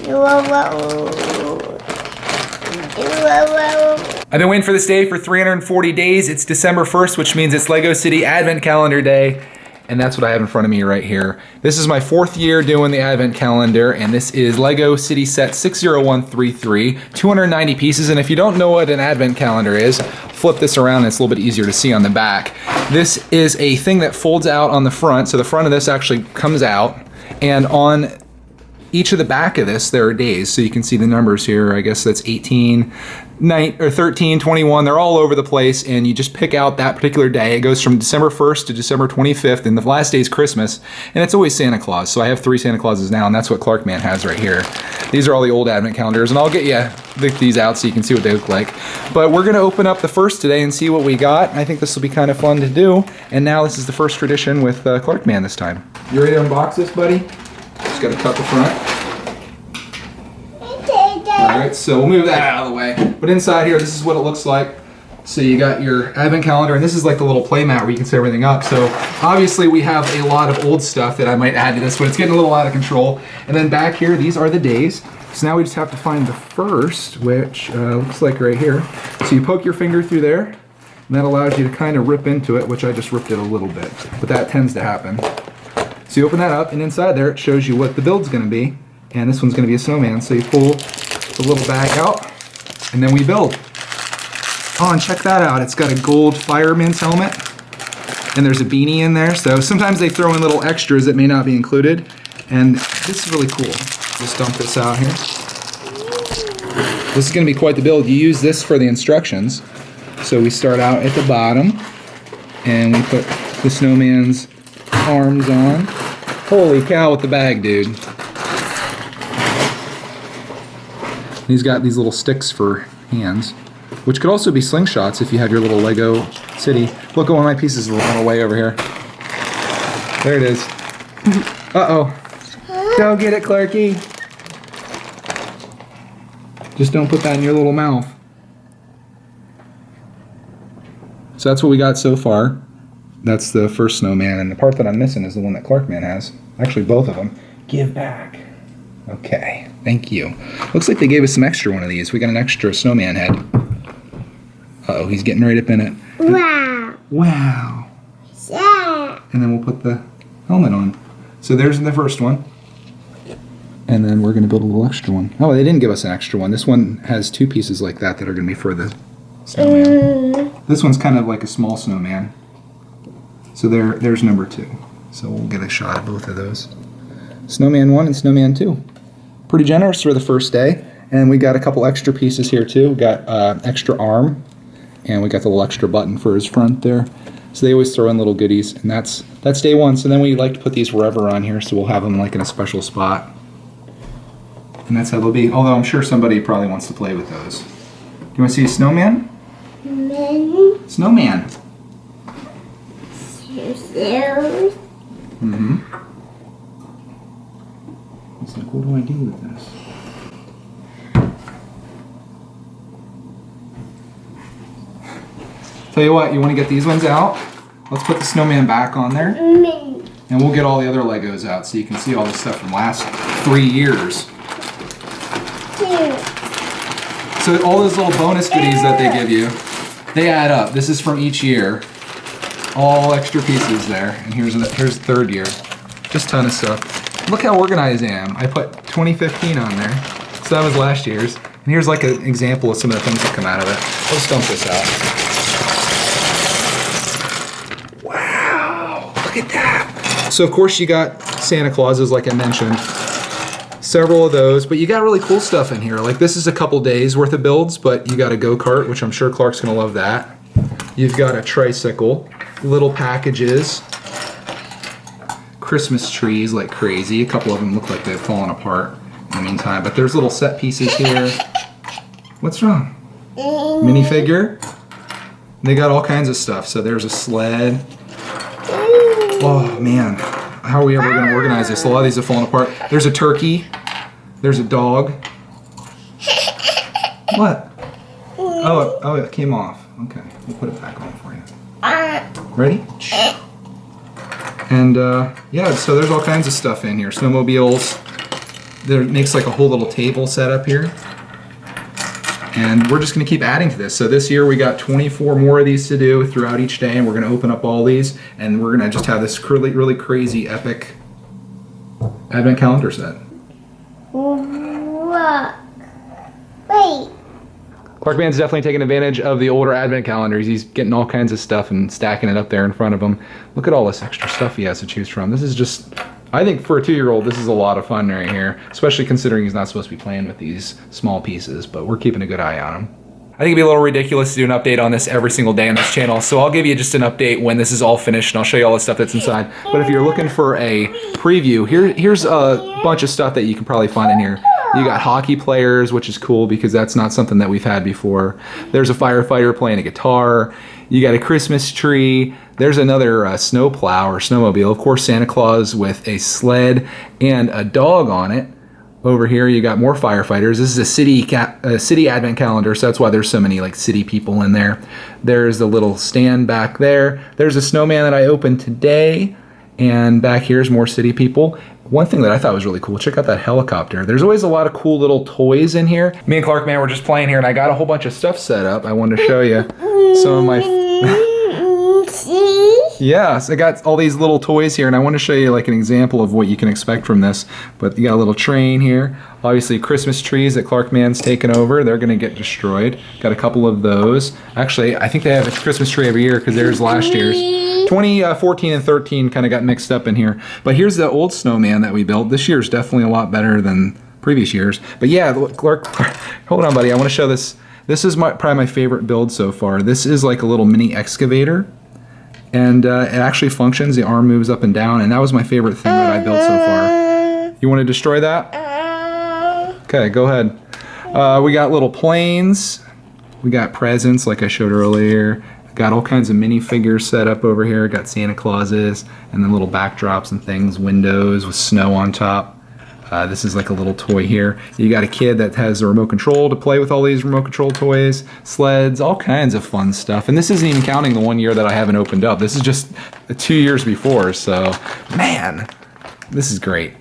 I've been waiting for this day for 340 days. It's December 1st, which means it's LEGO City Advent Calendar Day. And that's what I have in front of me right here. This is my 4th year doing the Advent Calendar, and this is LEGO City Set 60133, 290 pieces. And if you don't know what an Advent Calendar is, flip this around and it's a little bit easier to see on the back. This is a thing that folds out on the front, so the front of this actually comes out, and on each of the back of this, there are days, so you can see the numbers here. I guess that's 18, 9, or 13, 21. They're all over the place, and you just pick out that particular day. It goes from December 1st to December 25th, and the last day is Christmas, and it's always Santa Claus. So I have 3 Santa Clauses now, and that's what Clarkman has right here. These are all the old Advent calendars, and I'll get you these out so you can see what they look like. But we're gonna open up the first today and see what we got. I think this will be kind of fun to do. And now this is the first tradition with Clarkman this time. You ready to unbox this, buddy? Just gotta cut the front. Alright, so we'll move that out of the way. But inside here, this is what it looks like. So you got your Advent calendar, and this is like the little play mat where you can set everything up. So obviously we have a lot of old stuff that I might add to this, but it's getting a little out of control. And then back here, these are the days. So now we just have to find the first, which looks like right here. So you poke your finger through there, and that allows you to kind of rip into it, which I just ripped it a little bit, but that tends to happen. So you open that up, and inside there it shows you what the build's gonna be. And this one's gonna be a snowman. So you pull the little bag out, and then we build. Oh, and check that out. It's got a gold fireman's helmet, and there's a beanie in there. So sometimes they throw in little extras that may not be included, and this is really cool. Just dump this out here. This is gonna be quite the build. You use this for the instructions. So we start out at the bottom, and we put the snowman's arms on. Holy cow with the bag, dude. He's got these little sticks for hands, which could also be slingshots if you had your little Lego city. Look at one of my pieces run away over here. There it is. Uh-oh. Don't get it, Clarky. Just don't put that in your little mouth. So that's what we got so far. That's the first snowman, and the part that I'm missing is the one that Clarkman has. Actually, both of them. Give back. Okay, thank you. Looks like they gave us some extra one of these. We got an extra snowman head. Uh-oh, he's getting right up in it. Wow. Wow. Yeah. And then we'll put the helmet on. So there's the first one. And then we're going to build a little extra one. Oh, they didn't give us an extra one. This one has 2 pieces like that are going to be for the snowman. This one's kind of like a small snowman. So there's number 2. So we'll get a shot at both of those. Snowman 1 and Snowman 2. Pretty generous for the first day. And we got a couple extra pieces here too. We got extra arm, and we got the little extra button for his front there. So they always throw in little goodies, and that's day 1. So then we like to put these wherever on here, so we'll have them like in a special spot. And that's how they'll be. Although I'm sure somebody probably wants to play with those. Do you want to see a snowman? Snowman. Mm-hmm. It's like, what do I do with this? Tell you what, you want to get these ones out? Let's put the snowman back on there. And we'll get all the other Legos out so you can see all the stuff from last 3 years. So all those little bonus goodies that they give you, they add up. This is from each year. All extra pieces there. And here's the 3rd year. Just a ton of stuff. Look how organized I am. I put 2015 on there. So that was last year's. And here's like an example of some of the things that come out of it. Let's dump this out. Wow, look at that. So of course you got Santa Clauses, like I mentioned. Several of those, but you got really cool stuff in here. Like this is a couple days worth of builds, but you got a go-kart, which I'm sure Clark's gonna love that. You've got a tricycle, little packages, Christmas trees like crazy. A couple of them look like they've fallen apart in the meantime, but there's little set pieces here. What's wrong? Minifigure. They got all kinds of stuff. So there's a sled. Oh man, how are we ever going to organize this? A lot of these have fallen apart. There's a turkey. There's a dog. What? Oh, it came off. Okay, we'll put it back on for you. Ready? And yeah, so there's all kinds of stuff in here. Snowmobiles. there makes like a whole little table setup here. And we're just gonna keep adding to this. So this year we got 24 more of these to do throughout each day, and we're gonna open up all these, and we're gonna just have this really, really crazy, epic advent calendar set. Look. Wait. Clark Man's definitely taking advantage of the older advent calendars. He's getting all kinds of stuff and stacking it up there in front of him. Look at all this extra stuff he has to choose from. This is just, I think for a 2-year-old, this is a lot of fun right here, especially considering he's not supposed to be playing with these small pieces, but we're keeping a good eye on him. I think it'd be a little ridiculous to do an update on this every single day on this channel, so I'll give you just an update when this is all finished, and I'll show you all the stuff that's inside. But if you're looking for a preview, here's a bunch of stuff that you can probably find in here. You got hockey players, which is cool because that's not something that we've had before. There's a firefighter playing a guitar. You got a Christmas tree. There's another snow plow or snowmobile. Of course, Santa Claus with a sled and a dog on it. Over here, you got more firefighters. This is a city advent calendar, so that's why there's so many like city people in there. There's the little stand back there. There's a snowman that I opened today. And back here's more city people. One thing that I thought was really cool, check out that helicopter. There's always a lot of cool little toys in here. Me and Clark Man were just playing here, and I got a whole bunch of stuff set up. I wanted to show you some of my... See? Yes, I got all these little toys here, and I want to show you like an example of what you can expect from this. But you got a little train here. Obviously, Christmas trees that Clark Man's taken over. They're going to get destroyed. Got a couple of those. Actually, I think they have a Christmas tree every year because there's last year's. 2014 and 13 kind of got mixed up in here. But here's the old snowman that we built. This year's definitely a lot better than previous years. But yeah, Clark, hold on, buddy. I want to show this. This is probably my favorite build so far. This is like a little mini excavator. And it actually functions. The arm moves up and down. And that was my favorite thing that I built so far. You want to destroy that? Okay, go ahead. We got little planes. We got presents like I showed earlier. Got all kinds of minifigures set up over here. Got Santa Clauses and then little backdrops and things, windows with snow on top. This is like a little toy here. You got a kid that has a remote control to play with all these remote control toys, sleds, all kinds of fun stuff. And this isn't even counting the 1 year that I haven't opened up. This is just 2 years before, so man, this is great.